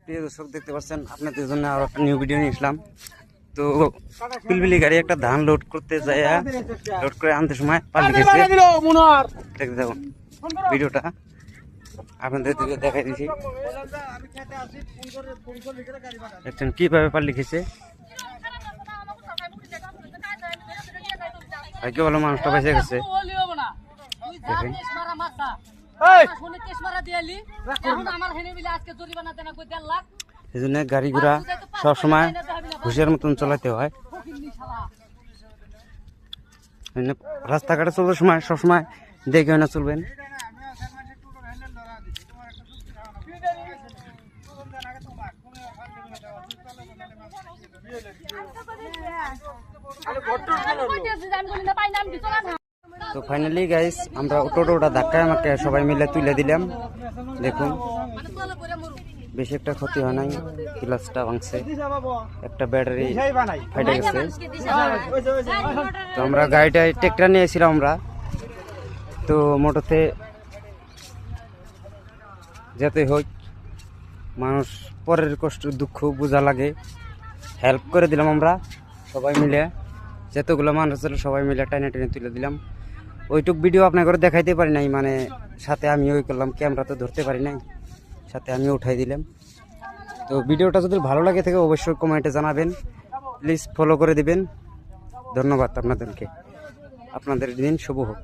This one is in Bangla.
প্রিয় দর্শক দেখতে পাচ্ছেন আপনাদের জন্য আরো একটা নিউ ভিডিও নিয়ে আসলাম। তো পিলপিলি গাড়ি একটা ধান লোড করতে যায়, লোড করে আনতে সময় পাল্টি খেয়েছে। দেখতে থাকুন ভিডিওটা, আপনাদের দিকে দেখাই দিচ্ছি। দেখছেন কিভাবে পাল্টি খেয়েছে। ভাগ্য ভালো মানুষটা বেঁচে গেছে। দেখেন এই জন্য গাড়ি ঘোড়া সবসময় হুঁশিয়ার মতন চালাতে হয়। রাস্তাঘাটে চলবার সময় সবসময় দেখে না চলবেন। তো ফাইনালি গাইস আমরা টোটোটা ধাক্কায় আমাকে সবাই মিলে তুলে দিলাম। দেখুন বেশি একটা ক্ষতি হয় নাই, গ্লাসটা ভাঙছে, একটা ব্যাটারি ফাইটে গেছে। তো আমরা গাড়িটায় ট্রেক্টর নিয়েছিলাম আমরা, তো মোটরতে যেতে হোক, মানুষ পরের কষ্ট দুঃখ বোঝা লাগে, হেল্প করে দিলাম আমরা সবাই মিলে। যতগুলো মানুষ ছিল সবাই মিলে টাইনে টেনে তুলে দিলাম। ওইটুক ভিডিও আপনার করে দেখাইতে পারি নাই, মানে সাথে আমি ওই করলাম, ক্যামেরা তো ধরতে পারি নাই, সাথে আমি উঠাই দিলাম। তো ভিডিওটা যদি ভালো লাগে থাকে অবশ্যই কমেন্টে জানাবেন, প্লিজ ফলো করে দিবেন। ধন্যবাদ আপনাদেরকে, আপনাদের দিন শুভ হোক।